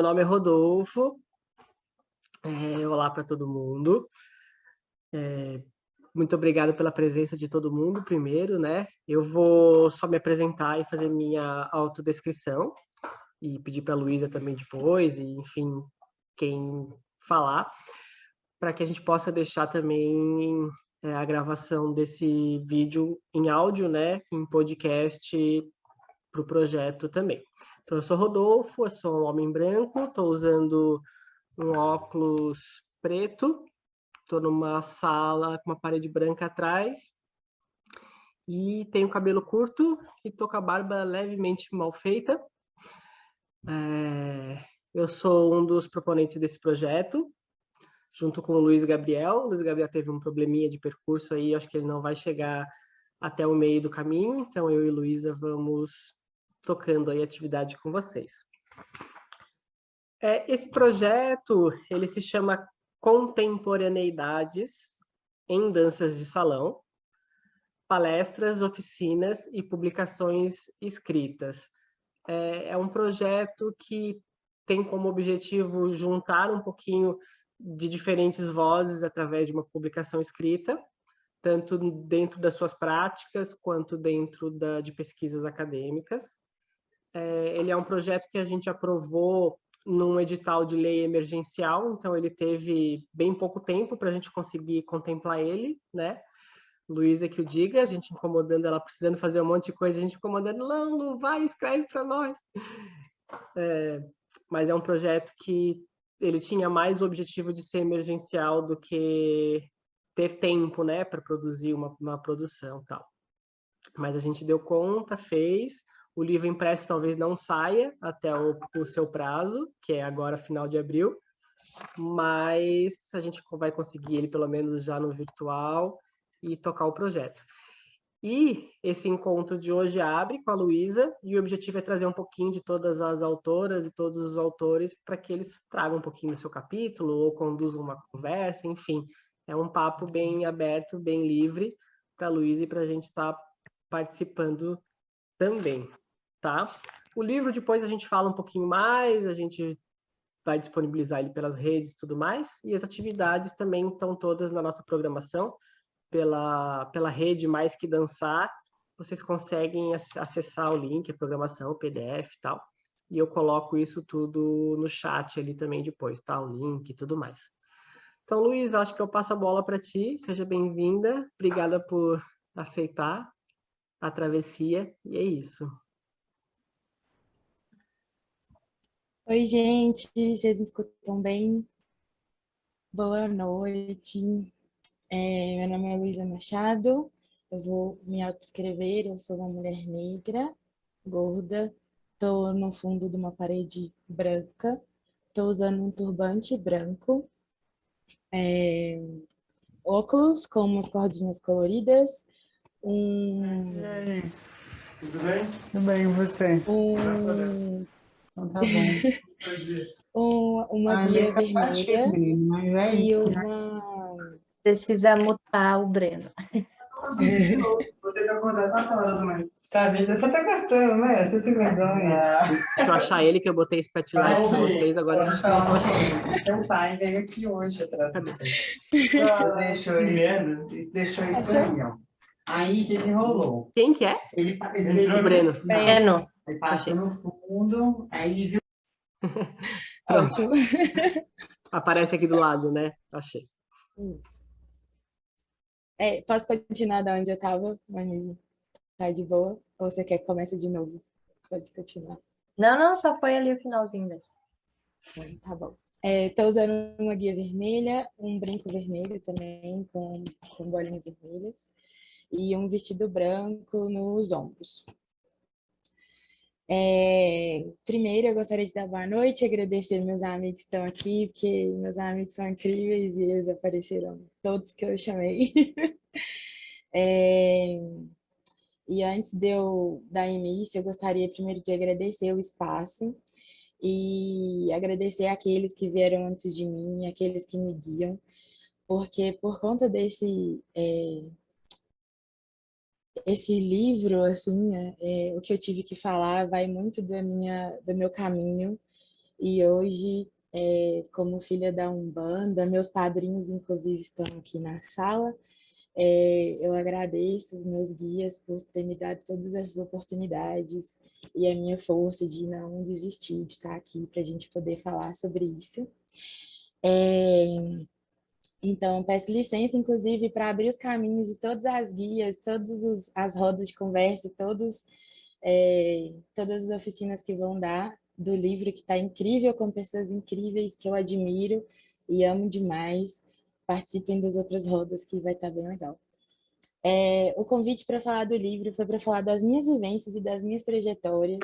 meu nome é Rodolfo. Olá para todo mundo. Muito obrigado pela presença de todo mundo primeiro, né? Eu vou só me apresentar e fazer minha autodescrição e pedir para a Luísa também depois, e enfim, quem falar, para que a gente possa deixar também a gravação desse vídeo em áudio, né? Em podcast para o projeto também. Então, eu sou Rodolfo, eu sou um homem branco, estou usando um óculos preto, estou numa sala com uma parede branca atrás e tenho cabelo curto e estou com a barba levemente mal feita. Eu sou um dos proponentes desse projeto, junto com o Luiz Gabriel. O Luiz Gabriel teve um probleminha de percurso aí, acho que ele não vai chegar até o meio do caminho, então eu e Luísa vamos tocando aí a atividade com vocês. Esse projeto, ele se chama Contemporaneidades em Danças de Salão, Palestras, Oficinas e Publicações Escritas. É um projeto que tem como objetivo juntar um pouquinho de diferentes vozes através de uma publicação escrita, tanto dentro das suas práticas quanto dentro de pesquisas acadêmicas. Ele é um projeto que a gente aprovou num edital de lei emergencial, então ele teve bem pouco tempo para a gente conseguir contemplar ele, né? Luísa que o diga, a gente incomodando ela, precisando fazer um monte de coisa, a gente incomodando, não vai, escreve para nós. Mas é um projeto que ele tinha mais o objetivo de ser emergencial do que ter tempo, né, para produzir uma produção e tal. Mas a gente deu conta, fez. O livro impresso talvez não saia até o seu prazo, que é agora final de abril, mas a gente vai conseguir ele pelo menos já no virtual e tocar o projeto. E esse encontro de hoje abre com a Luísa, e o objetivo é trazer um pouquinho de todas as autoras e todos os autores para que eles tragam um pouquinho do seu capítulo ou conduzam uma conversa, enfim. É um papo bem aberto, bem livre para a Luísa e para a gente estar participando também, tá? O livro depois a gente fala um pouquinho mais, a gente vai disponibilizar ele pelas redes e tudo mais, e as atividades também estão todas na nossa programação, pela rede Mais Que Dançar, vocês conseguem acessar o link, a programação, o PDF e tal, e eu coloco isso tudo no chat ali também depois, tá? O link e tudo mais. Então, Luiz, acho que eu passo a bola para ti, seja bem-vinda, obrigada por aceitar a travessia, e é isso. Oi, gente, vocês me escutam bem? Boa noite. Meu nome é Luísa Machado, eu vou me autoescrever, eu sou uma mulher negra, gorda, estou no fundo de uma parede branca, estou usando um turbante branco, óculos com umas cordinhas coloridas, E aí, tudo bem? Tudo bem, e você? Então tá bom. uma guia vermelha Mas é e isso. uma... Precisa mutar o Breno. Vou ter que acordar 4 horas, mãe. Sabe, você tá gostando, né? Você se vergonha. Deixa eu achar ele, que eu botei spotlight pra vocês, agora Pode vocês falar não uma acham. coisa. Seu pai veio aqui hoje atrás de você. Você deixou isso, deixou isso aí, ó. Aí, o que que rolou? Quem que é? Ele veio... O Breno. Não, Breno. ele passou Achei. no fundo, aí viu... Pronto. Ótimo. Aparece aqui do lado, né? Achei. Isso. Posso continuar da onde eu estava, Vanessa? Tá de boa? Ou você quer que comece de novo? Pode continuar. Não, só foi ali o finalzinho mesmo. Tá bom. Tô usando uma guia vermelha, um brinco vermelho também, com bolinhas vermelhas, e um vestido branco nos ombros. Primeiro, eu gostaria de dar boa noite, agradecer meus amigos que estão aqui, porque meus amigos são incríveis e eles apareceram todos que eu chamei. E antes de eu dar início, eu gostaria primeiro de agradecer o espaço e agradecer aqueles que vieram antes de mim, aqueles que me guiam, porque por conta esse livro, assim, o que eu tive que falar vai muito do meu caminho E hoje, como filha da Umbanda, meus padrinhos, inclusive, estão aqui na sala. Eu agradeço os meus guias por ter me dado todas essas oportunidades e a minha força de não desistir de estar aqui para a gente poder falar sobre isso. Então, peço licença, inclusive, para abrir os caminhos de todas as guias, todas as rodas de conversa, todas as oficinas que vão dar do livro, que está incrível, com pessoas incríveis que eu admiro e amo demais. Participem das outras rodas, que vai estar bem legal. O convite para falar do livro foi para falar das minhas vivências e das minhas trajetórias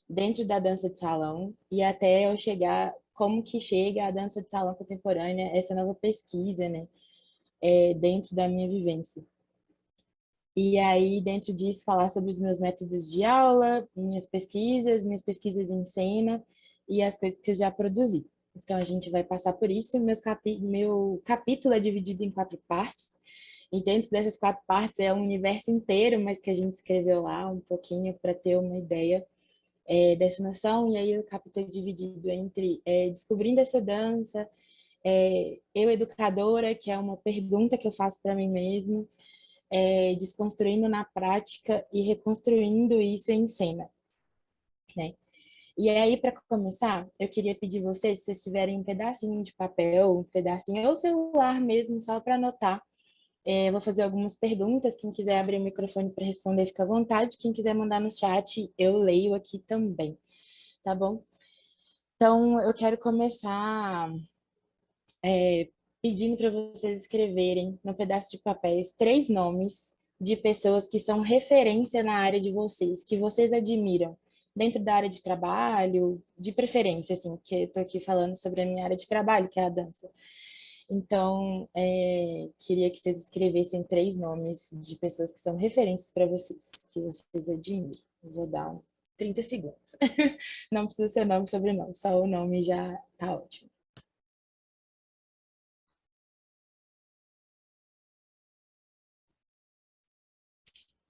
dentro da dança de salão e até eu chegar, como que chega a dança de salão contemporânea, essa nova pesquisa, né, dentro da minha vivência. E aí, dentro disso, falar sobre os meus métodos de aula, minhas pesquisas em cena e as coisas que eu já produzi. Então, a gente vai passar por isso. Meu capítulo é dividido em 4 partes. E dentro dessas 4 partes é um universo inteiro, mas que a gente escreveu lá um pouquinho para ter uma ideia dessa noção. E aí o capítulo é dividido entre descobrindo essa dança, eu educadora, que é uma pergunta que eu faço para mim mesma, desconstruindo na prática e reconstruindo isso em cena, né? E aí, para começar, eu queria pedir vocês, se vocês tiverem um pedacinho de papel, um pedacinho, ou celular mesmo, só para anotar. Vou fazer algumas perguntas. Quem quiser abrir o microfone para responder, fica à vontade. Quem quiser mandar no chat, eu leio aqui também, tá bom? Então, eu quero começar pedindo para vocês escreverem no pedaço de papéis 3 nomes de pessoas que são referência na área de vocês, que vocês admiram, dentro da área de trabalho, de preferência, assim, que eu tô aqui falando sobre a minha área de trabalho, que é a dança. Então, queria que vocês escrevessem 3 nomes de pessoas que são referências para vocês, que vocês admiram. Vou dar 30 segundos. Não precisa ser nome e sobrenome, só o nome já tá ótimo.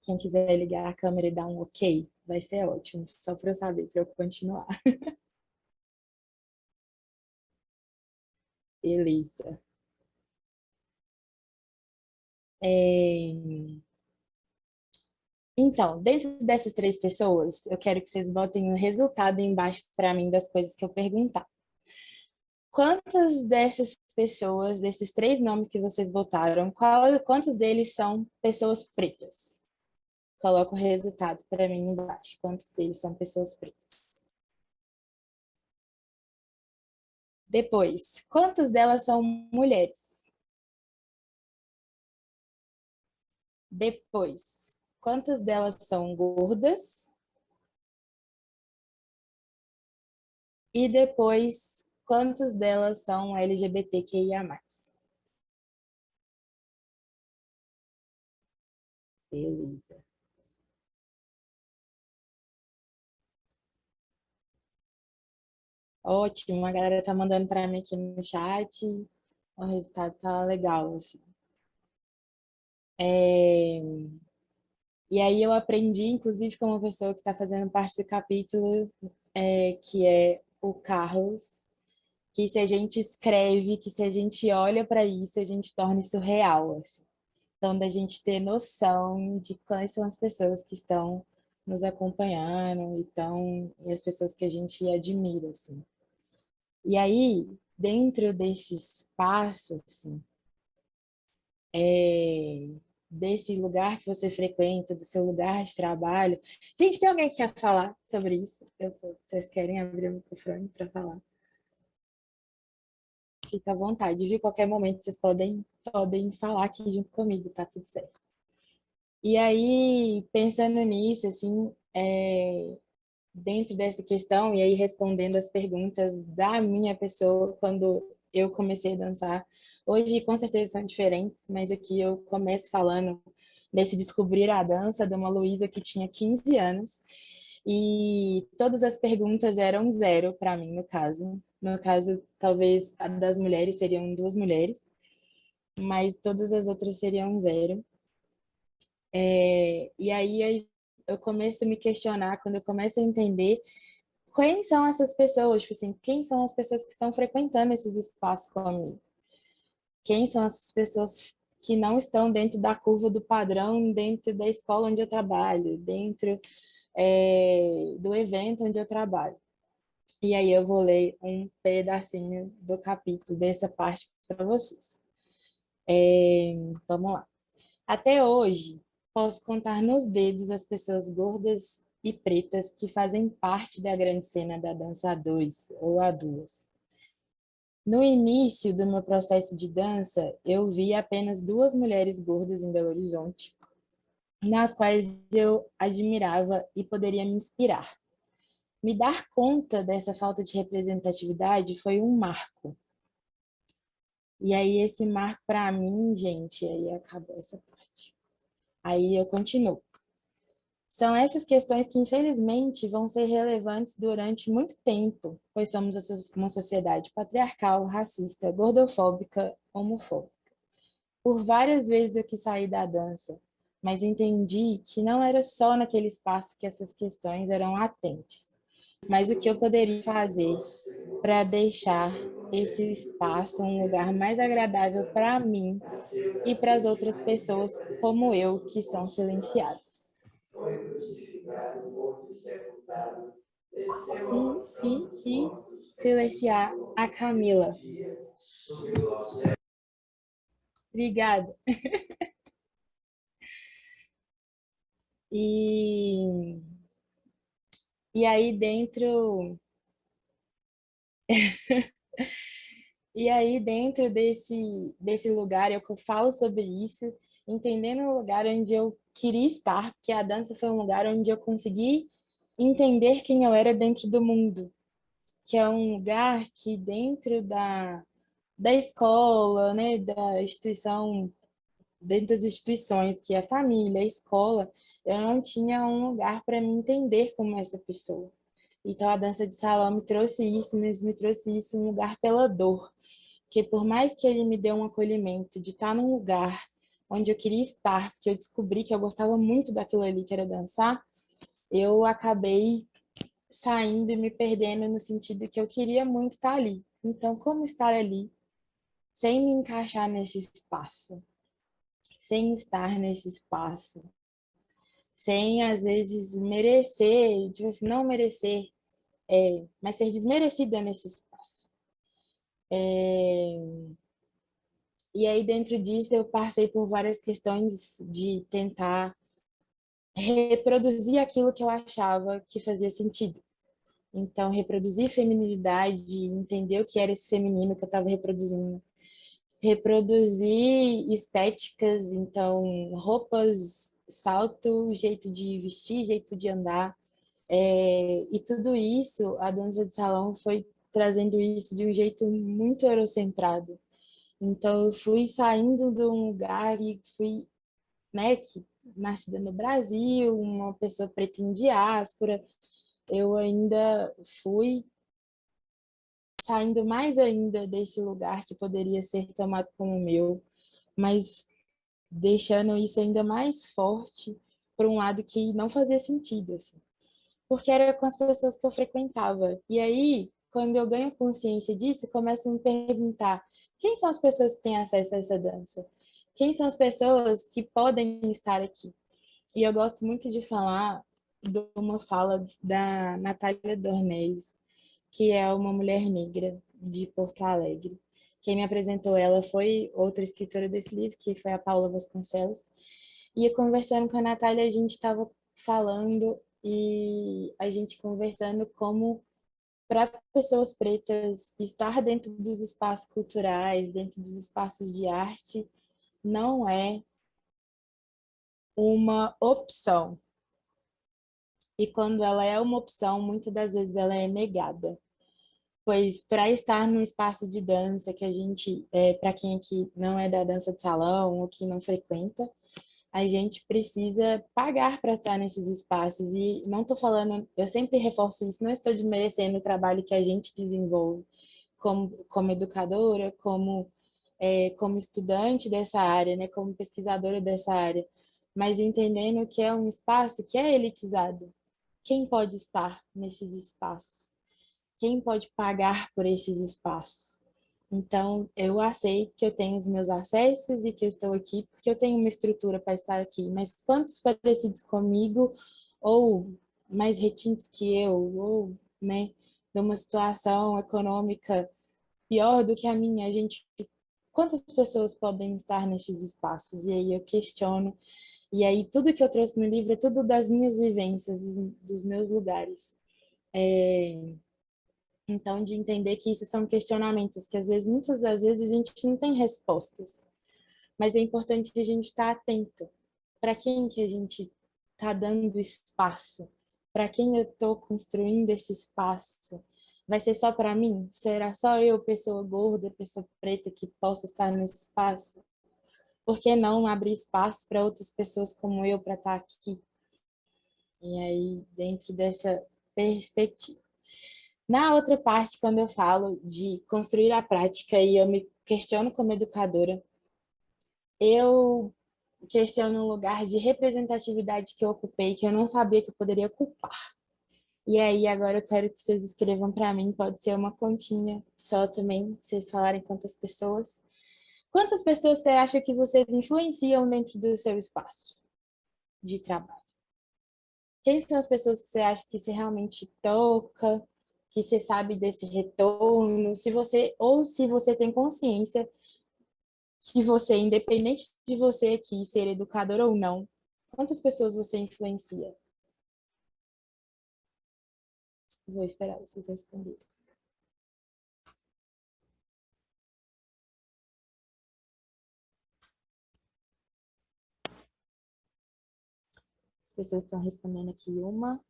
Quem quiser ligar a câmera e dar um ok, vai ser ótimo, só para eu saber, para eu continuar. Beleza. Então, dentro dessas 3 pessoas, eu quero que vocês botem o resultado embaixo para mim das coisas que eu perguntar. Quantas dessas pessoas, desses 3 nomes que vocês botaram, quantos deles são pessoas pretas? Coloca o resultado para mim embaixo. Quantos deles são pessoas pretas? Depois, quantas delas são mulheres? Depois, quantas delas são gordas? E depois, quantas delas são LGBTQIA+. Beleza. Ótimo, a galera tá mandando para mim aqui no chat. O resultado tá legal, assim. E aí eu aprendi, inclusive, com uma pessoa que está fazendo parte do capítulo, que é o Carlos, que se a gente escreve, que se a gente olha para isso, a gente torna isso real, assim. Então, da gente ter noção de quais são as pessoas que estão nos acompanhando e as pessoas que a gente admira, assim. E aí, dentro desse espaço, assim, desse lugar que você frequenta, do seu lugar de trabalho. Gente, tem alguém que quer falar sobre isso? Vocês querem abrir o microfone para falar? Fica à vontade, viu? Qualquer momento vocês podem falar aqui junto comigo, tá tudo certo. E aí, pensando nisso, assim, dentro dessa questão, e aí respondendo as perguntas da minha pessoa quando eu comecei a dançar. Hoje, com certeza, são diferentes, mas aqui eu começo falando desse descobrir a dança de uma Luísa que tinha 15 anos, e todas as perguntas eram 0 para mim, no caso. No caso, talvez a das mulheres seriam 2 mulheres, mas todas as outras seriam 0. E aí eu começo a me questionar, quando eu começo a entender quem são essas pessoas? Tipo assim, quem são as pessoas que estão frequentando esses espaços comigo? Quem são as pessoas que não estão dentro da curva do padrão, dentro da escola onde eu trabalho, dentro do evento onde eu trabalho? E aí eu vou ler um pedacinho do capítulo dessa parte para vocês. Vamos lá. Até hoje, posso contar nos dedos as pessoas gordas e pretas que fazem parte da grande cena da dança a dois ou a duas. No início do meu processo de dança, eu vi apenas duas mulheres gordas em Belo Horizonte, nas quais eu admirava e poderia me inspirar. Me dar conta dessa falta de representatividade foi um marco. E aí, esse marco, para mim, gente, aí acabou essa parte. Aí eu continuo. São essas questões que, infelizmente, vão ser relevantes durante muito tempo, pois somos uma sociedade patriarcal, racista, gordofóbica, homofóbica. Por várias vezes eu quis sair da dança, mas entendi que não era só naquele espaço que essas questões eram latentes, mas o que eu poderia fazer para deixar esse espaço um lugar mais agradável para mim e para as outras pessoas como eu que são silenciadas. E silenciar a Camila. Obrigada. E, e aí dentro e aí dentro desse lugar eu falo sobre isso, entendendo o lugar onde eu queria estar, porque a dança foi um lugar onde eu consegui entender quem eu era dentro do mundo, que é um lugar que dentro da escola, né, da instituição, dentro das instituições, que é a família, a escola, eu não tinha um lugar para me entender como essa pessoa. Então a dança de salão me trouxe isso, um lugar pela dor, que por mais que ele me deu um acolhimento de estar num lugar onde eu queria estar, porque eu descobri que eu gostava muito daquilo ali que era dançar, eu acabei saindo e me perdendo no sentido que eu queria muito estar ali. Então, como estar ali sem me encaixar nesse espaço, sem estar nesse espaço, sem às vezes merecer, tipo assim, não merecer, mas ser desmerecida nesse espaço. E aí, dentro disso, eu passei por várias questões de tentar reproduzir aquilo que eu achava que fazia sentido. Então, reproduzir feminilidade, entender o que era esse feminino que eu estava reproduzindo. Reproduzir estéticas, então, roupas, salto, jeito de vestir, jeito de andar. E tudo isso, a dança de salão foi trazendo isso de um jeito muito eurocentrado. Então, eu fui saindo de um lugar e fui, né, que nascida no Brasil, uma pessoa preta em diáspora, eu ainda fui saindo mais ainda desse lugar que poderia ser tomado como meu, mas deixando isso ainda mais forte por um lado que não fazia sentido, assim, porque era com as pessoas que eu frequentava. E aí, quando eu ganho consciência disso, começo a me perguntar: quem são as pessoas que têm acesso a essa dança? Quem são as pessoas que podem estar aqui? E eu gosto muito de falar de uma fala da Natália Dornelles, que é uma mulher negra de Porto Alegre. Quem me apresentou ela foi outra escritora desse livro, que foi a Paula Vasconcelos. E conversando com a Natália, a gente estava falando e a gente conversando como para pessoas pretas estar dentro dos espaços culturais, dentro dos espaços de arte, não é uma opção. E quando ela é uma opção, muitas das vezes ela é negada. Pois para estar num espaço de dança que a gente, para quem aqui não é da dança de salão ou que não frequenta, a gente precisa pagar para estar nesses espaços. E não estou falando, eu sempre reforço isso, não estou desmerecendo o trabalho que a gente desenvolve como educadora, como estudante dessa área, né, como pesquisadora dessa área, mas entendendo que é um espaço que é elitizado, quem pode estar nesses espaços? Quem pode pagar por esses espaços? Então, eu aceito que eu tenho os meus acessos e que eu estou aqui porque eu tenho uma estrutura para estar aqui. Mas quantos parecidos comigo, ou mais retintos que eu, ou, né, de uma situação econômica pior do que a minha, quantas pessoas podem estar nesses espaços? E aí eu questiono. E aí tudo que eu trouxe no livro é tudo das minhas vivências, dos meus lugares. Então, de entender que isso são questionamentos que, às vezes, muitas das vezes, a gente não tem respostas. Mas é importante que a gente estar atento. Para quem que a gente está dando espaço? Para quem eu estou construindo esse espaço? Vai ser só para mim? Será só eu, pessoa gorda, pessoa preta, que possa estar nesse espaço? Por que não abrir espaço para outras pessoas como eu para estar aqui? E aí, dentro dessa perspectiva. Na outra parte, quando eu falo de construir a prática e eu me questiono como educadora, eu questiono um lugar de representatividade que eu ocupei, que eu não sabia que eu poderia ocupar. E aí, agora eu quero que vocês escrevam para mim, pode ser uma continha só também, vocês falarem quantas pessoas. Quantas pessoas você acha que vocês influenciam dentro do seu espaço de trabalho? Quem são as pessoas que você acha que você realmente toca, que você sabe desse retorno, se você tem consciência que você, independente de você aqui ser educador ou não, quantas pessoas você influencia? Vou esperar vocês responderem. As pessoas estão respondendo aqui uma.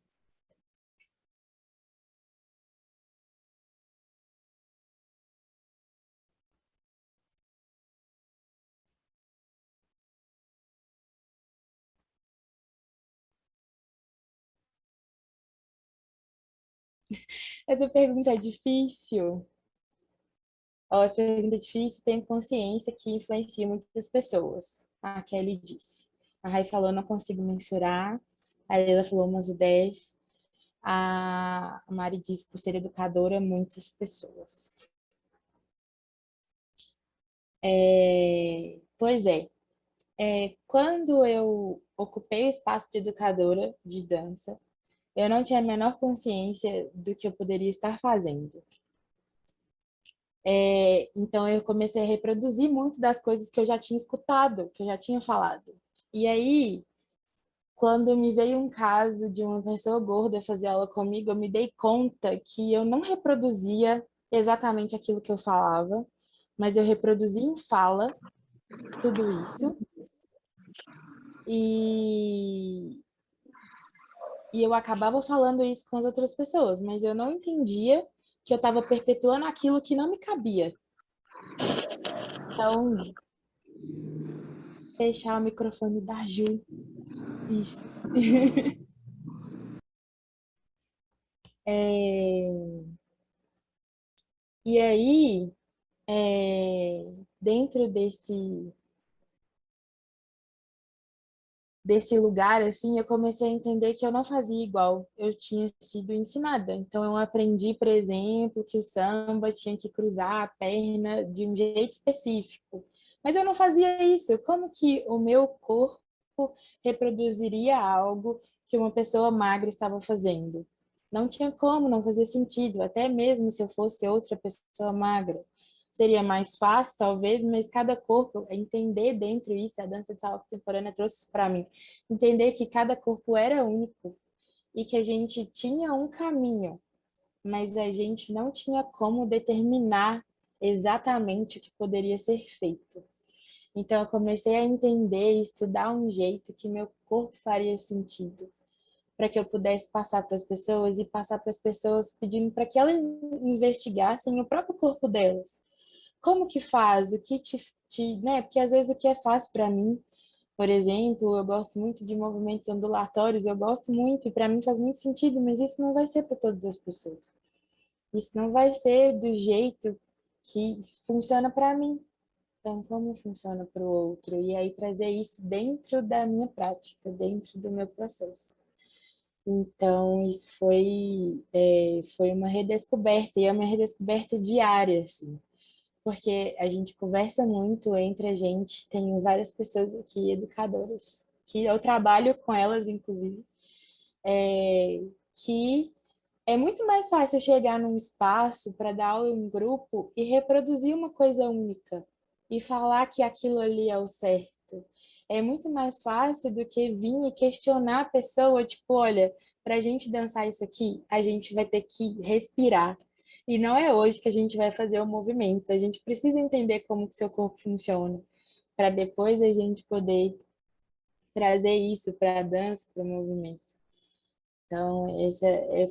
Essa pergunta é difícil. Ó, essa pergunta é difícil, tenho consciência que influencia muitas pessoas. A Kelly disse. A Rai falou, não consigo mensurar. A Leila falou umas 10. A Mari disse, por ser educadora, muitas pessoas. Pois é. Quando eu ocupei o espaço de educadora de dança, eu não tinha a menor consciência do que eu poderia estar fazendo. Então, eu comecei a reproduzir muito das coisas que eu já tinha escutado, que eu já tinha falado. E aí, quando me veio um caso de uma pessoa gorda fazer aula comigo, eu me dei conta que eu não reproduzia exatamente aquilo que eu falava, mas eu reproduzia em fala tudo isso. E eu acabava falando isso com as outras pessoas, mas eu não entendia que eu estava perpetuando aquilo que não me cabia. Então, fechar o microfone da Ju. Isso. E aí, dentro desse lugar, assim, eu comecei a entender que eu não fazia igual eu tinha sido ensinada. Então, eu aprendi, por exemplo, que o samba tinha que cruzar a perna de um jeito específico. Mas eu não fazia isso. Como que o meu corpo reproduziria algo que uma pessoa magra estava fazendo? Não tinha como, não fazia sentido. Até mesmo se eu fosse outra pessoa magra. Seria mais fácil, talvez, mas cada corpo, entender dentro isso, a dança de salão contemporânea trouxe isso para mim. Entender que cada corpo era único e que a gente tinha um caminho, mas a gente não tinha como determinar exatamente o que poderia ser feito. Então, eu comecei a entender e estudar um jeito que meu corpo faria sentido, para que eu pudesse passar para as pessoas e passar para as pessoas pedindo para que elas investigassem o próprio corpo delas. Como que faz? O que né? Porque às vezes o que é fácil para mim, por exemplo, eu gosto muito de movimentos ondulatórios, eu gosto muito e para mim faz muito sentido, mas isso não vai ser para todas as pessoas. Isso não vai ser do jeito que funciona para mim. Então, como funciona para o outro? E aí trazer isso dentro da minha prática, dentro do meu processo. Então, isso foi uma redescoberta, e é uma redescoberta diária, assim, porque a gente conversa muito entre a gente, tem várias pessoas aqui, educadoras, que eu trabalho com elas, inclusive, que é muito mais fácil chegar num espaço para dar aula em grupo e reproduzir uma coisa única e falar que aquilo ali é o certo. É muito mais fácil do que vir e questionar a pessoa, tipo, olha, para a gente dançar isso aqui, a gente vai ter que respirar. E não é hoje que a gente vai fazer o movimento. A gente precisa entender como que seu corpo funciona, para depois a gente poder trazer isso para a dança, para o movimento. Então, essa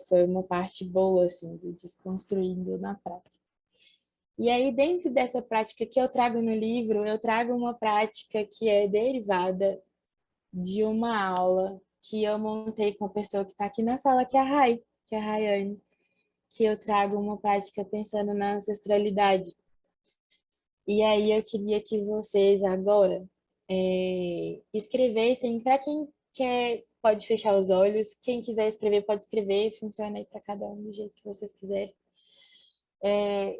foi uma parte boa, assim, do Desconstruindo na prática. E aí, dentro dessa prática que eu trago no livro, eu trago uma prática que é derivada de uma aula que eu montei com a pessoa que está aqui na sala, que é a Rai, que é a Rayane, que eu trago uma prática pensando na ancestralidade. E aí, eu queria que vocês agora escrevessem, para quem quer, pode fechar os olhos, quem quiser escrever, pode escrever, funciona aí para cada um do jeito que vocês quiserem.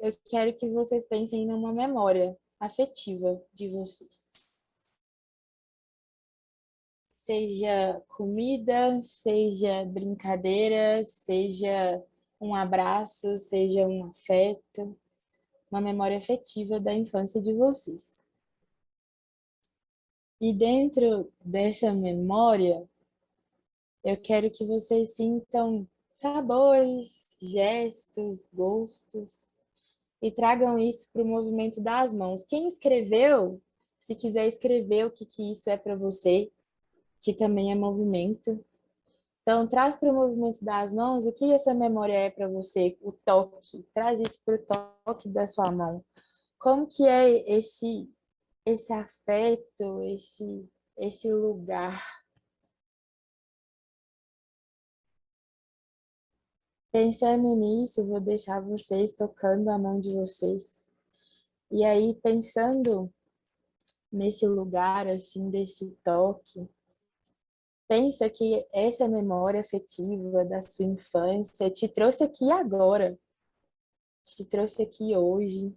Eu quero que vocês pensem numa memória afetiva de vocês. Seja comida, seja brincadeira, seja um abraço, seja um afeto, uma memória afetiva da infância de vocês. E dentro dessa memória, eu quero que vocês sintam sabores, gestos, gostos e tragam isso para o movimento das mãos. Quem escreveu, se quiser escrever o que isso é para você, que também é movimento. Então, traz para o movimento das mãos o que essa memória é para você, o toque. Traz isso para o toque da sua mão. Como que é esse afeto, esse lugar? Pensando nisso, vou deixar vocês tocando a mão de vocês. E aí, pensando nesse lugar, assim, desse toque, pensa que essa memória afetiva da sua infância te trouxe aqui agora, te trouxe aqui hoje,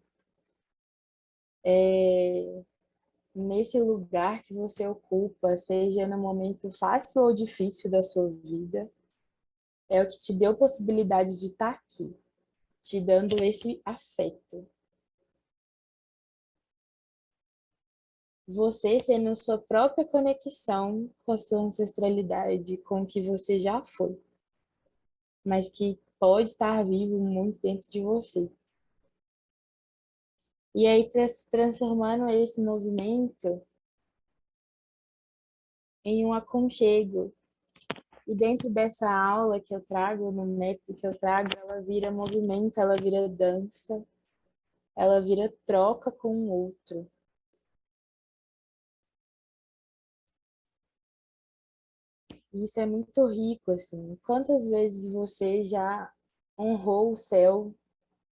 nesse lugar que você ocupa, seja no momento fácil ou difícil da sua vida, é o que te deu possibilidade de estar aqui, te dando esse afeto. Você sendo sua própria conexão com a sua ancestralidade, com o que você já foi, mas que pode estar vivo muito dentro de você. E aí, transformando esse movimento em um aconchego. E dentro dessa aula que eu trago, no método que eu trago, ela vira movimento, ela vira dança, ela vira troca com o outro. E isso é muito rico, assim. Quantas vezes você já honrou o céu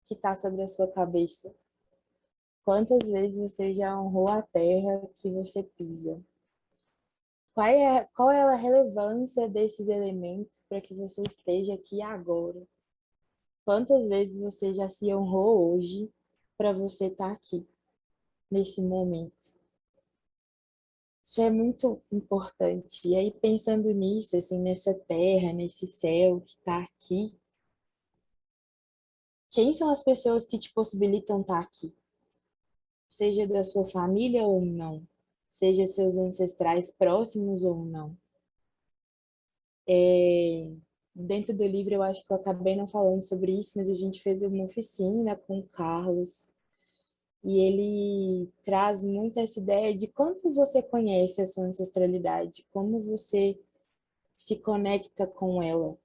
que está sobre a sua cabeça? Quantas vezes você já honrou a terra que você pisa? Qual é a relevância desses elementos para que você esteja aqui agora? Quantas vezes você já se honrou hoje para você estar aqui, nesse momento? Isso é muito importante. E aí, pensando nisso, assim, nessa terra, nesse céu que está aqui, quem são as pessoas que te possibilitam estar aqui? Seja da sua família ou não, seja seus ancestrais próximos ou não. Dentro do livro, eu acho que eu acabei não falando sobre isso, mas a gente fez uma oficina com o Carlos, e ele traz muito essa ideia de quanto você conhece a sua ancestralidade, como você se conecta com ela.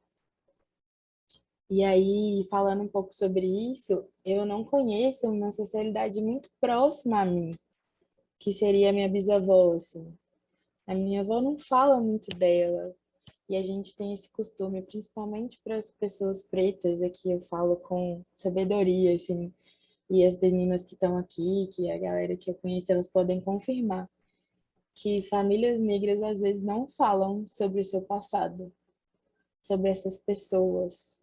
E aí, falando um pouco sobre isso, eu não conheço uma ancestralidade muito próxima a mim, que seria a minha bisavó, assim. A minha avó não fala muito dela, e a gente tem esse costume, principalmente para as pessoas pretas, aqui eu falo com sabedoria, assim, e as meninas que estão aqui, que a galera que eu conheço, elas podem confirmar que famílias negras às vezes não falam sobre o seu passado, sobre essas pessoas,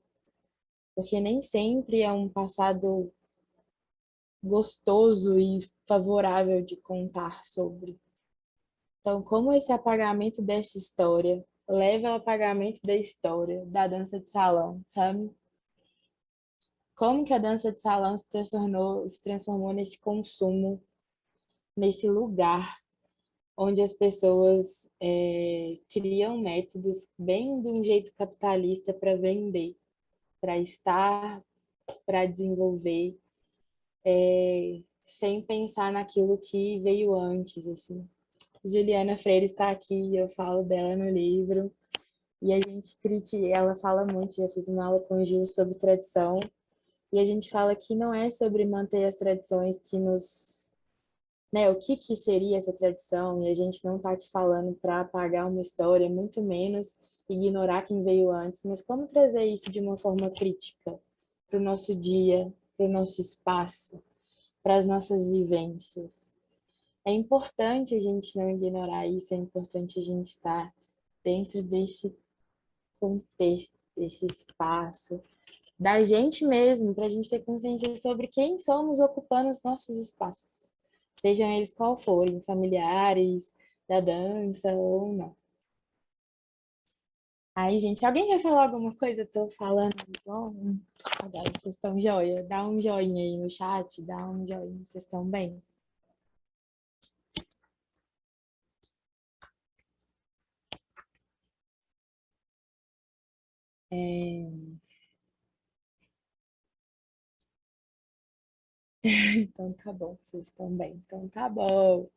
porque nem sempre é um passado gostoso e favorável de contar sobre. Então, como esse apagamento dessa história leva ao apagamento da história da dança de salão, sabe? Como que a dança de salão se transformou nesse consumo, nesse lugar onde as pessoas criam métodos bem de um jeito capitalista para vender, para estar, para desenvolver, sem pensar naquilo que veio antes, assim. Juliana Freire está aqui, eu falo dela no livro, e a gente critica, ela fala muito, já fiz uma aula com o Gil sobre tradição, e a gente fala que não é sobre manter as tradições que nos... Né, o que seria essa tradição, e a gente não está aqui falando para apagar uma história, muito menos ignorar quem veio antes, mas como trazer isso de uma forma crítica para o nosso dia, para o nosso espaço, para as nossas vivências. É importante a gente não ignorar isso, é importante a gente estar dentro desse contexto, desse espaço, da gente mesmo, para a gente ter consciência sobre quem somos ocupando os nossos espaços, sejam eles qual forem, familiares, da dança ou não. Aí, gente, alguém quer falar alguma coisa? Eu tô falando igual. Agora, vocês estão joia? Dá um joinha aí no chat, dá um joinha, vocês estão bem? Então tá bom, vocês estão bem. Então tá bom.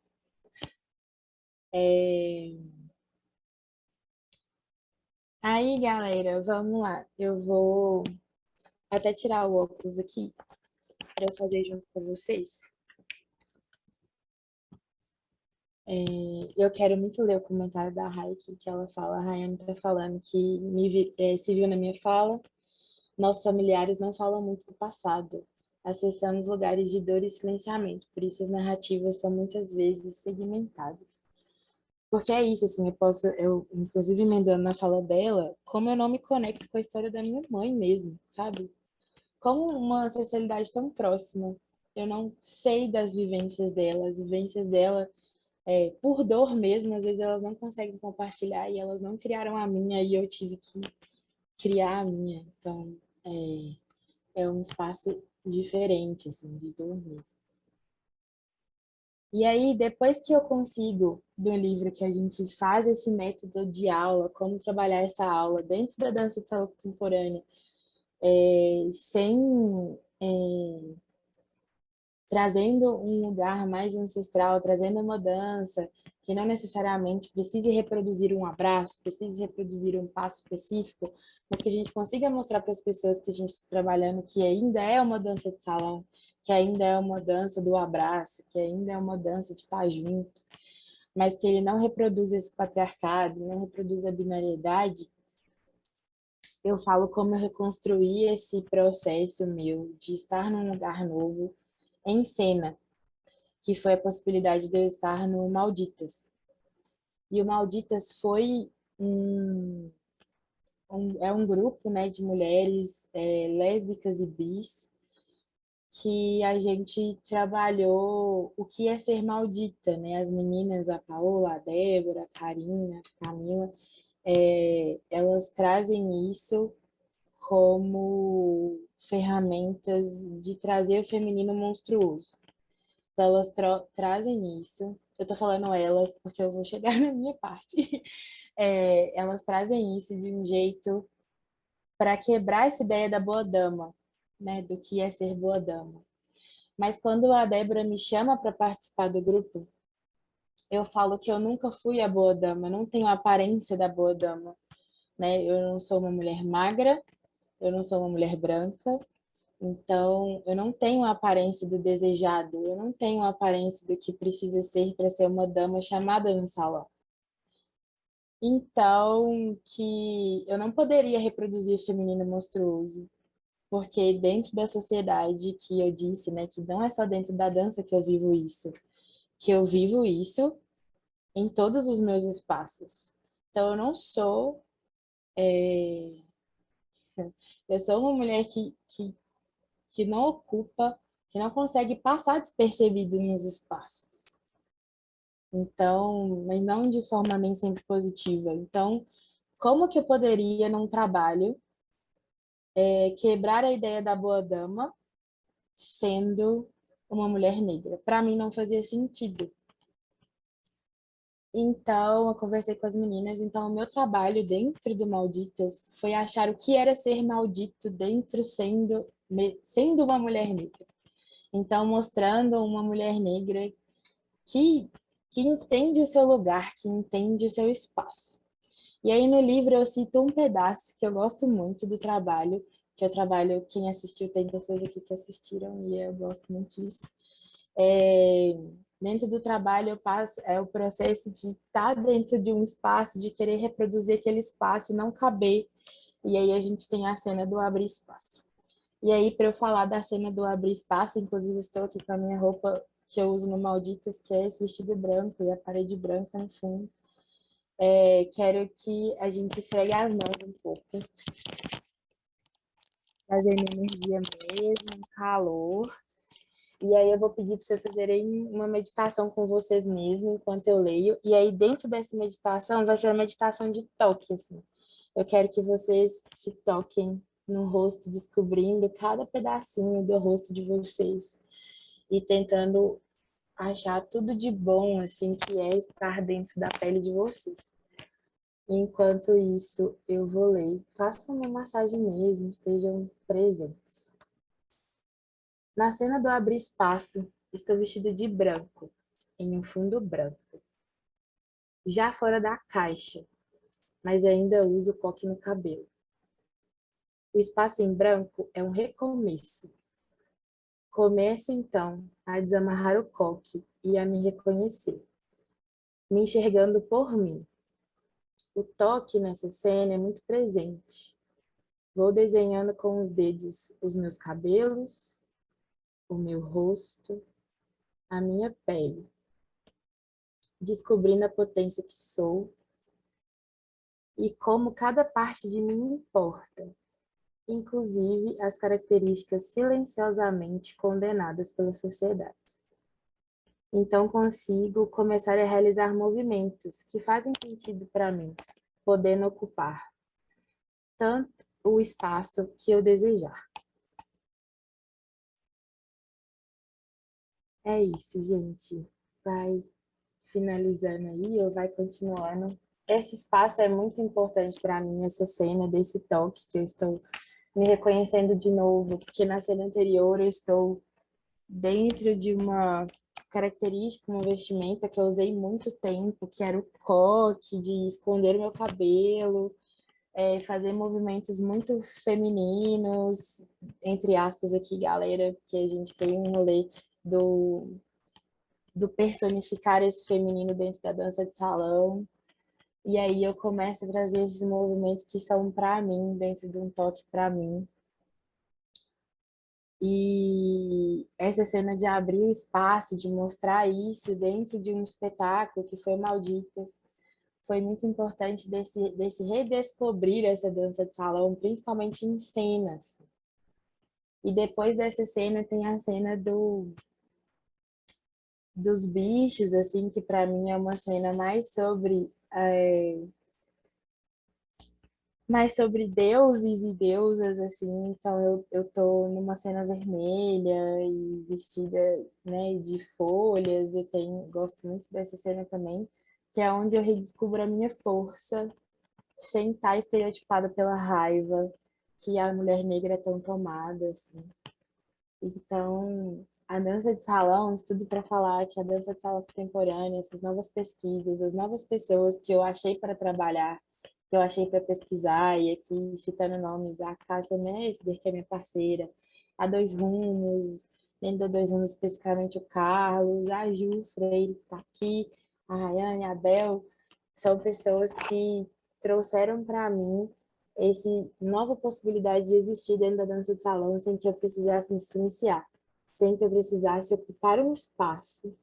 Aí, galera, vamos lá. Eu vou até tirar o óculos aqui para eu fazer junto com vocês. Eu quero muito ler o comentário da Raik, que ela fala, a Rayane tá falando que se viu na minha fala, nossos familiares não falam muito do passado, acessamos lugares de dor e silenciamento, por isso as narrativas são muitas vezes segmentadas. Porque é isso, assim, eu inclusive emendando na fala dela, como eu não me conecto com a história da minha mãe mesmo, sabe? Como uma ancestralidade tão próxima, eu não sei das vivências dela, as vivências dela, por dor mesmo, às vezes elas não conseguem compartilhar e elas não criaram a minha e eu tive que criar a minha. Então, é um espaço diferente, assim, de dor mesmo. E aí, depois que eu consigo, do livro, que a gente faz esse método de aula, como trabalhar essa aula dentro da dança de salão contemporânea, sem trazendo um lugar mais ancestral, trazendo uma dança que não necessariamente precise reproduzir um abraço, precise reproduzir um passo específico, mas que a gente consiga mostrar para as pessoas que a gente está trabalhando que ainda é uma dança de salão, que ainda é uma dança do abraço, que ainda é uma dança de estar junto, mas que ele não reproduz esse patriarcado, não reproduz a binariedade. Eu falo como eu reconstruí esse processo meu de estar num lugar novo, em cena, que foi a possibilidade de eu estar no Malditas. E o Malditas foi um grupo, né, de mulheres lésbicas e bis, que a gente trabalhou o que é ser maldita, né? As meninas, a Paola, a Débora, a Karina, a Camila, elas trazem isso como ferramentas de trazer o feminino monstruoso. Então, elas trazem isso. Eu tô falando elas porque eu vou chegar na minha parte. Elas trazem isso de um jeito para quebrar essa ideia da boa dama, né? Do que é ser boa dama. Mas quando a Débora me chama para participar do grupo, eu falo que eu nunca fui a boa dama, eu não tenho a aparência da boa dama, né? Eu não sou uma mulher magra, eu não sou uma mulher branca, então eu não tenho a aparência do desejado, eu não tenho a aparência do que precisa ser para ser uma dama chamada no salão. Então, que eu não poderia reproduzir o feminino monstruoso, porque dentro da sociedade que eu disse, né, que não é só dentro da dança que eu vivo isso, que eu vivo isso em todos os meus espaços. Então, eu não sou Eu sou uma mulher que não ocupa, que não consegue passar despercebido nos espaços. Então, mas não de forma nem sempre positiva. Então, como que eu poderia, num trabalho, quebrar a ideia da boa dama sendo uma mulher negra? Para mim não fazia sentido. Então, eu conversei com as meninas. Então, o meu trabalho dentro do Malditas foi achar o que era ser maldito dentro sendo uma mulher negra. Então, mostrando uma mulher negra que, que entende o seu lugar, que entende o seu espaço. E aí, no livro, eu cito um pedaço que eu gosto muito do trabalho, que é o trabalho, quem assistiu, tem pessoas aqui que assistiram, e eu gosto muito disso. Dentro do trabalho, eu passo o processo de estar dentro de um espaço, de querer reproduzir aquele espaço e não caber. E aí a gente tem a cena do abrir espaço. E aí, para eu falar da cena do abrir espaço, inclusive estou aqui com a minha roupa que eu uso no Malditas, que é esse vestido branco e a parede branca no fundo. Quero que a gente esfregue as mãos um pouco. Trazer minha energia mesmo, calor. E aí eu vou pedir para vocês fazerem uma meditação com vocês mesmos enquanto eu leio. E aí dentro dessa meditação vai ser uma meditação de toque, assim. Eu quero que vocês se toquem no rosto, descobrindo cada pedacinho do rosto de vocês e tentando achar tudo de bom, assim, que é estar dentro da pele de vocês. Enquanto isso, eu vou ler. Façam uma massagem mesmo, estejam presentes. Na cena do abrir espaço, estou vestido de branco, em um fundo branco. Já fora da caixa, mas ainda uso coque no cabelo. O espaço em branco é um recomeço. Começo, então, a desamarrar o coque e a me reconhecer, me enxergando por mim. O toque nessa cena é muito presente. Vou desenhando com os dedos os meus cabelos, o meu rosto, a minha pele, descobrindo a potência que sou e como cada parte de mim importa, inclusive as características silenciosamente condenadas pela sociedade. Então consigo começar a realizar movimentos que fazem sentido para mim, podendo ocupar tanto o espaço que eu desejar. É isso, gente. Vai finalizando aí ou vai continuando. Esse espaço é muito importante para mim, essa cena desse toque que eu estou me reconhecendo de novo, porque na cena anterior eu estou dentro de uma característica, uma vestimenta que eu usei muito tempo, que era o coque, de esconder o meu cabelo, fazer movimentos muito femininos, entre aspas aqui, galera, que a gente tem um rolê do personificar esse feminino dentro da dança de salão. E aí eu começo a trazer esses movimentos que são para mim, dentro de um toque para mim. E essa cena de abrir o espaço, de mostrar isso dentro de um espetáculo que foi Malditas, foi muito importante desse redescobrir essa dança de salão, principalmente em cenas. E depois dessa cena tem a cena dos bichos, assim, que para mim é uma cena mais sobre deuses e deusas, assim. Então eu tô numa cena vermelha e vestida, né, de folhas. Gosto muito dessa cena também, que é onde eu redescubro a minha força sem estar estereotipada pela raiva que a mulher negra é tão tomada, assim. Então, a dança de salão, tudo para falar que a dança de salão contemporânea, essas novas pesquisas, as novas pessoas que eu achei para trabalhar, que eu achei para pesquisar, e aqui citando nomes, a Cássia Messler, que é minha parceira, a Dois Rumos, dentro da Dois Rumos especificamente o Carlos, a Ju Freire, que está aqui, a Rayane, a Bel, são pessoas que trouxeram para mim essa nova possibilidade de existir dentro da dança de salão sem que eu precisasse me silenciar, sem que eu precisasse ocupar um espaço,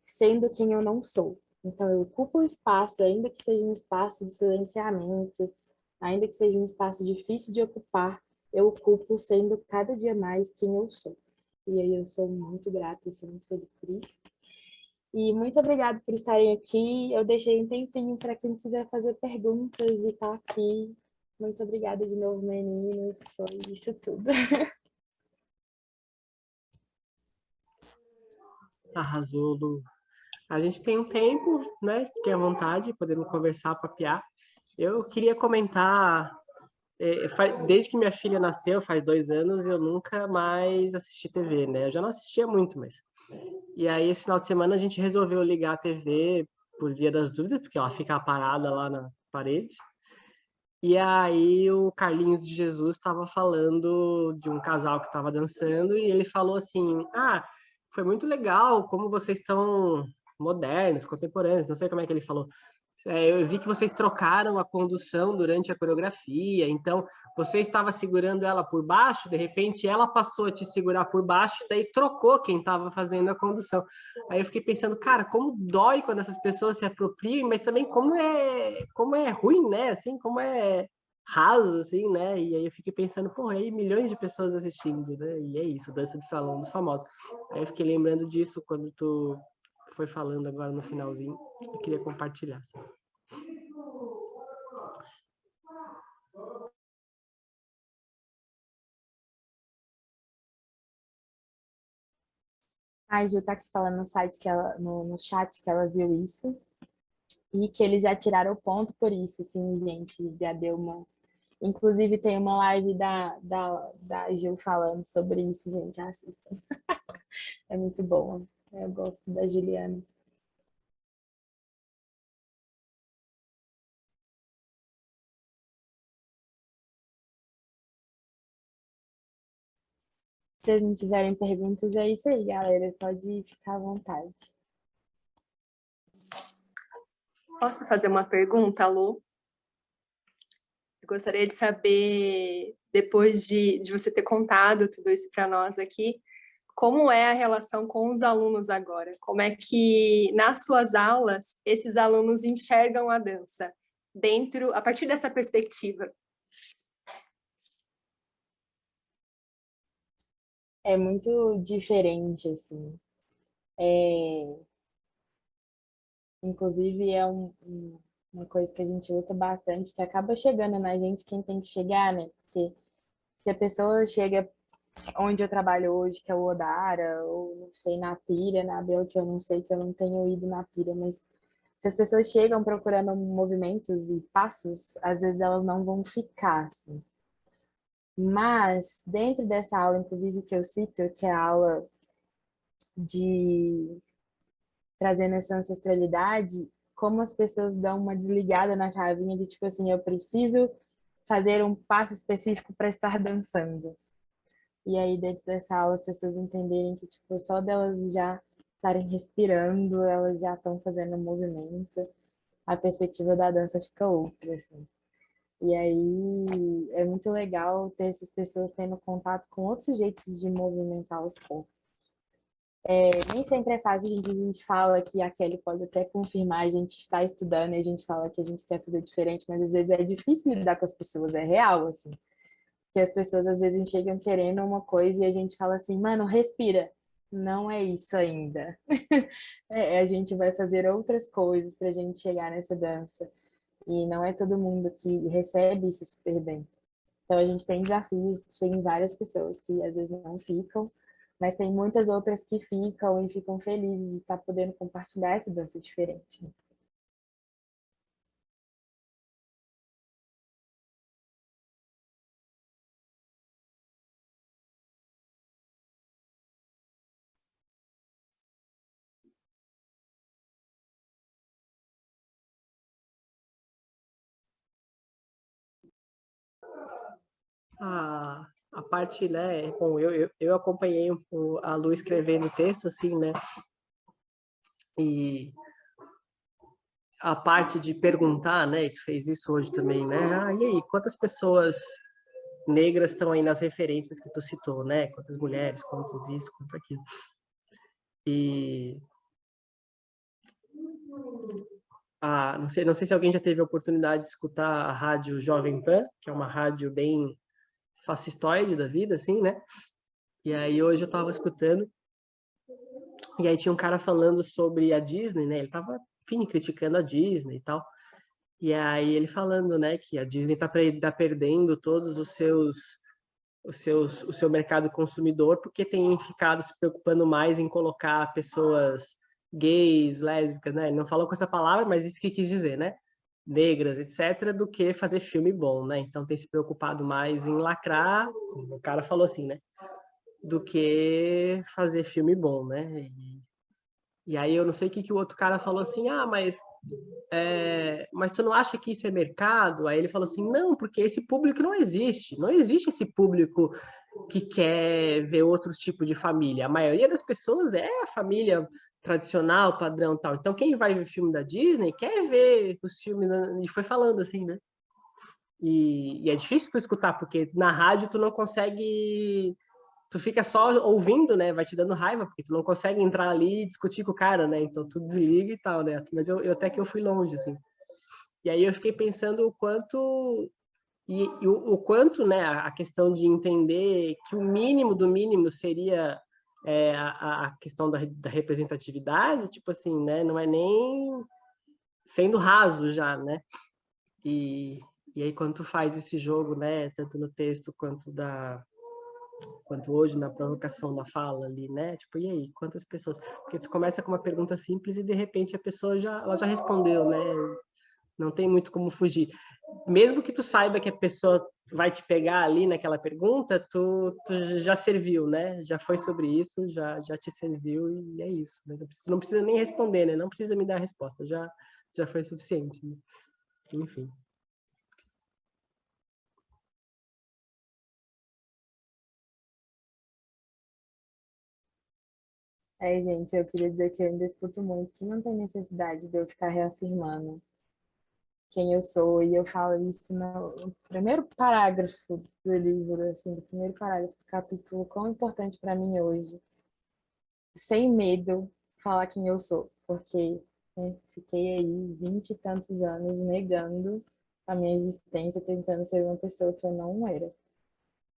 sendo quem eu não sou. Então, eu ocupo o espaço, ainda que seja um espaço de silenciamento, ainda que seja um espaço difícil de ocupar, eu ocupo sendo cada dia mais quem eu sou. E aí eu sou muito grata e sou muito feliz por isso. E muito obrigada por estarem aqui. Eu deixei um tempinho para quem quiser fazer perguntas e estar aqui. Muito obrigada de novo, meninos. Foi isso tudo. Arrasou, Lu. A gente tem um tempo, né? Fiquem à vontade, podemos conversar, papear. Eu queria comentar, desde que minha filha nasceu, faz 2 anos, eu nunca mais assisti TV, né? Eu já não assistia muito, mas... E aí, esse final de semana, a gente resolveu ligar a TV por via das dúvidas, porque ela fica parada lá na parede. E aí, o Carlinhos de Jesus estava falando de um casal que estava dançando, e ele falou assim, foi muito legal como vocês estão modernos, contemporâneos, não sei como é que ele falou. Eu vi que vocês trocaram a condução durante a coreografia, então você estava segurando ela por baixo, de repente ela passou a te segurar por baixo, daí trocou quem estava fazendo a condução. Aí eu fiquei pensando, cara, como dói quando essas pessoas se apropriam, mas também como é ruim, né? Assim, como é raso, assim, né? E aí eu fiquei pensando, porra, aí milhões de pessoas assistindo, né? E é isso, dança de salão dos famosos. Aí eu fiquei lembrando disso quando tu foi falando agora no finalzinho. Eu queria compartilhar. Assim. A Ju tá aqui falando no site que ela, no chat que ela viu isso e que eles já tiraram o ponto por isso, assim, gente, já deu uma... Inclusive tem uma live da Ju falando sobre isso, gente, assistam. É muito boa. Eu gosto da Juliana. Se vocês não tiverem perguntas, é isso aí, galera. Pode ficar à vontade. Posso fazer uma pergunta, Lu? Eu gostaria de saber, depois de você ter contado tudo isso para nós aqui, como é a relação com os alunos agora? Como é que, nas suas aulas, esses alunos enxergam a dança, a partir dessa perspectiva? É muito diferente, assim. Inclusive, é uma coisa que a gente luta bastante, que acaba chegando na gente quem tem que chegar, né? Porque se a pessoa chega onde eu trabalho hoje, que é o Odara, ou não sei, na Pira, na Bel, que eu não sei, que eu não tenho ido na Pira, mas se as pessoas chegam procurando movimentos e passos, às vezes elas não vão ficar, assim. Mas, dentro dessa aula, inclusive, que eu cito, que é a aula de trazendo essa ancestralidade, como as pessoas dão uma desligada na chavinha de tipo assim, eu preciso fazer um passo específico para estar dançando. E aí, dentro dessa aula, as pessoas entenderem que tipo, só delas já estarem respirando, elas já estão fazendo um movimento, a perspectiva da dança fica outra, assim. E aí é muito legal ter essas pessoas tendo contato com outros jeitos de movimentar os corpos. Nem sempre é fácil, gente. A gente fala que a Kelly pode até confirmar, a gente está estudando e a gente fala que a gente quer fazer diferente, mas às vezes é difícil lidar com as pessoas, é real, assim. Que as pessoas às vezes chegam querendo uma coisa e a gente fala assim, mano, respira. Não é isso ainda. A gente vai fazer outras coisas para a gente chegar nessa dança. E não é todo mundo que recebe isso super bem. Então a gente tem desafios, tem várias pessoas que às vezes não ficam, mas tem muitas outras que ficam e ficam felizes de estar podendo compartilhar essa dança diferente. A parte, né? Bom, eu acompanhei a Lu escrevendo o texto, assim, né? E a parte de perguntar, né? Que fez isso hoje também, né? E aí, quantas pessoas negras estão aí nas referências que tu citou, né? Quantas mulheres, quantos isso, quanto aquilo. E Não sei se alguém já teve a oportunidade de escutar a rádio Jovem Pan, que é uma rádio bem fascistoide da vida, assim, né? E aí hoje eu estava escutando, e aí tinha um cara falando sobre a Disney, né? Ele estava, enfim, criticando a Disney e tal. E aí ele falando, né, que a Disney tá perdendo todos o seu mercado consumidor porque tem ficado se preocupando mais em colocar pessoas gays, lésbicas, né? Ele não falou com essa palavra, mas isso que quis dizer, né? Negras, etc., do que fazer filme bom, né? Então tem se preocupado mais em lacrar, o cara falou assim, né? Do que fazer filme bom, né? E aí eu não sei o que o outro cara falou assim, mas tu não acha que isso é mercado? Aí ele falou assim, não, porque esse público não existe. Não existe esse público que quer ver outros tipos de família. A maioria das pessoas é a família tradicional, padrão tal. Então quem vai ver filme da Disney quer ver os filmes, e foi falando assim, né? E é difícil tu escutar, porque na rádio tu não consegue, tu fica só ouvindo, né? Vai te dando raiva, porque tu não consegue entrar ali e discutir com o cara, né? Então tu desliga e tal, né? Mas eu até que eu fui longe, assim. E aí eu fiquei pensando o quanto o quanto, né, a questão de entender que o mínimo do mínimo seria a questão da representatividade, tipo assim, né? Não é nem sendo raso já, né? E, e aí quando tu faz esse jogo, né, tanto no texto quanto hoje na provocação da fala ali, né? Tipo, e aí, quantas pessoas? Porque tu começa com uma pergunta simples e de repente a pessoa ela já respondeu, né? Não tem muito como fugir. Mesmo que tu saiba que a pessoa vai te pegar ali naquela pergunta, tu já serviu, né? Já foi sobre isso, já te serviu e é isso. Né? Não precisa nem responder, né? Não precisa me dar a resposta, já foi suficiente. Né? Enfim. Gente, eu queria dizer que eu ainda escuto muito que não tem necessidade de eu ficar reafirmando quem eu sou, e eu falo isso no primeiro parágrafo do livro, assim, do primeiro parágrafo do capítulo, quão importante para mim hoje, sem medo, falar quem eu sou, porque né, fiquei aí 20 e tantos anos negando a minha existência, tentando ser uma pessoa que eu não era.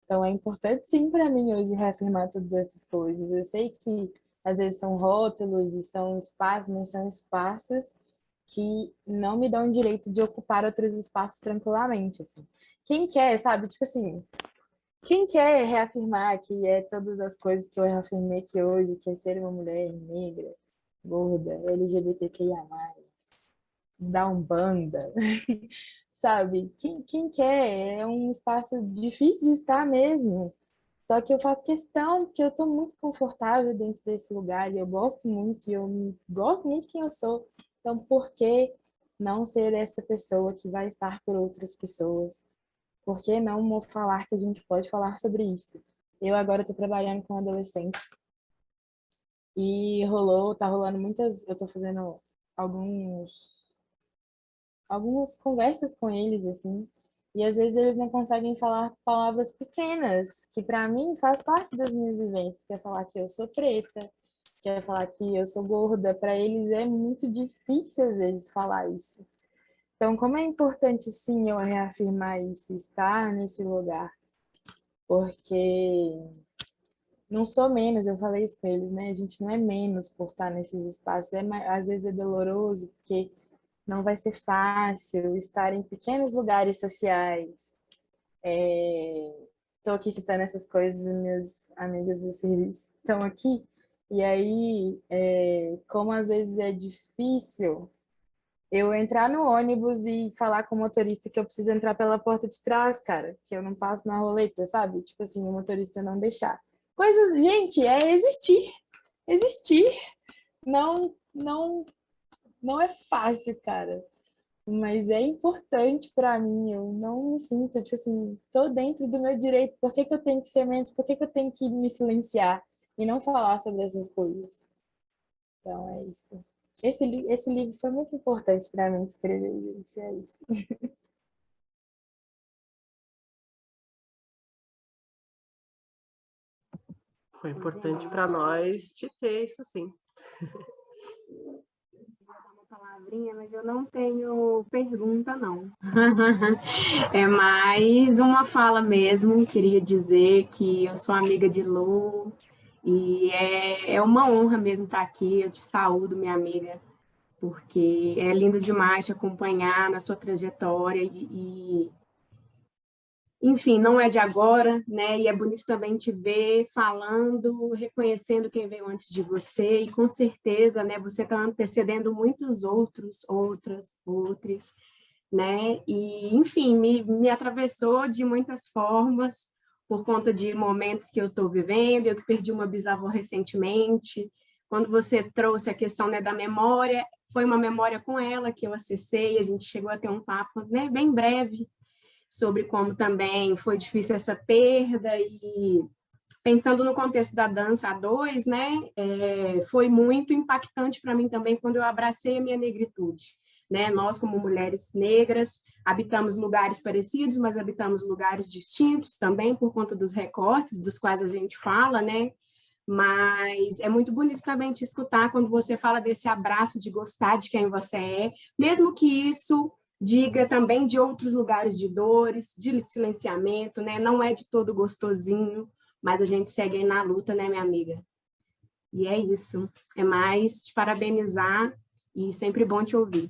Então é importante sim para mim hoje reafirmar todas essas coisas. Eu sei que às vezes são rótulos e são espaços, mas são espaços que não me dão o direito de ocupar outros espaços tranquilamente, assim. Quem quer, sabe? Tipo assim, quem quer reafirmar que é todas as coisas que eu reafirmei que hoje, que é ser uma mulher negra, gorda, LGBTQIA+, da Umbanda, sabe? Quem quer é um espaço difícil de estar mesmo. Só que eu faço questão, porque eu estou muito confortável dentro desse lugar e eu gosto muito, e eu gosto muito de quem eu sou. Então, por que não ser essa pessoa que vai estar por outras pessoas? Por que não falar que a gente pode falar sobre isso? Eu agora estou trabalhando com adolescentes e tá rolando muitas, eu estou fazendo algumas conversas com eles, assim, e às vezes eles não conseguem falar palavras pequenas, que para mim faz parte das minhas vivências, quer falar que eu sou preta, quer falar que eu sou gorda, para eles é muito difícil às vezes falar isso. Então, como é importante sim eu reafirmar isso, estar nesse lugar, porque não sou menos, eu falei isso para eles, né? A gente não é menos por estar nesses espaços, às vezes é doloroso, porque não vai ser fácil estar em pequenos lugares sociais. Estou aqui citando essas coisas, minhas amigas do serviço estão aqui. E aí, como às vezes é difícil eu entrar no ônibus e falar com o motorista que eu preciso entrar pela porta de trás, cara, que eu não passo na roleta, sabe? Tipo assim, o motorista não deixar. Coisas, gente, é existir. Existir. Não é fácil, cara. Mas é importante para mim. Eu não me sinto, tipo assim, tô dentro do meu direito. Por que que eu tenho que ser menos? Por que que eu tenho que me silenciar e não falar sobre essas coisas? Então é isso. Esse livro foi muito importante para mim escrever, gente. É isso. Foi importante para nós te ter isso, sim. palavrinha, mas eu não tenho pergunta, não. É mais uma fala mesmo. Queria dizer que eu sou amiga de Lu e é uma honra mesmo estar aqui. Eu te saúdo, minha amiga, porque é lindo demais te acompanhar na sua trajetória enfim, não é de agora, né? E é bonito também te ver falando, reconhecendo quem veio antes de você, e com certeza, né, você está antecedendo muitos outros, né? E, enfim, me atravessou de muitas formas, por conta de momentos que eu estou vivendo. Eu que perdi uma bisavó recentemente. Quando você trouxe a questão, né, da memória, foi uma memória com ela que eu acessei, a gente chegou a ter um papo, né, bem breve, sobre como também foi difícil essa perda. E pensando no contexto da dança a dois, né, foi muito impactante para mim também quando eu abracei a minha negritude. Né? Nós, como mulheres negras, habitamos lugares parecidos, mas habitamos lugares distintos também por conta dos recortes dos quais a gente fala, né? Mas é muito bonito também te escutar quando você fala desse abraço de gostar de quem você é, mesmo que isso diga também de outros lugares de dores, de silenciamento, né? Não é de todo gostosinho, mas a gente segue aí na luta, né, minha amiga? E é isso. É mais te parabenizar e sempre bom te ouvir.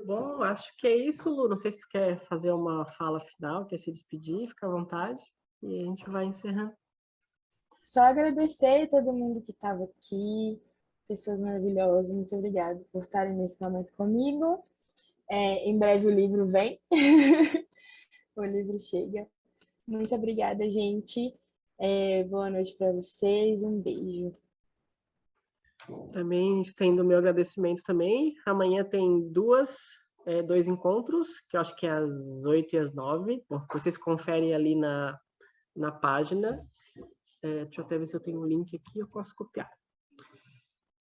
Bom, acho que é isso, Lu. Não sei se tu quer fazer uma fala final, quer se despedir, fica à vontade. E a gente vai encerrando. Só agradecer a todo mundo que estava aqui, pessoas maravilhosas. Muito obrigada por estarem nesse momento comigo. Em breve o livro vem. O livro chega. Muito obrigada, gente. Boa noite para vocês. Um beijo. Também estendo o meu agradecimento também. Amanhã tem dois encontros, que eu acho que é às 8 e às 9. Bom, vocês conferem ali na página. Deixa eu até ver se eu tenho um link aqui, eu posso copiar.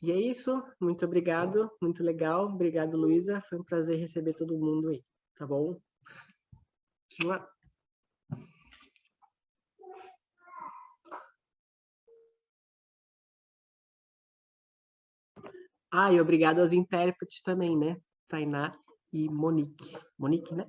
E é isso. Muito obrigado. Muito legal. Obrigado, Luísa. Foi um prazer receber todo mundo aí. Tá bom? E obrigado aos intérpretes também, né? Tainá e Monique. Monique, né?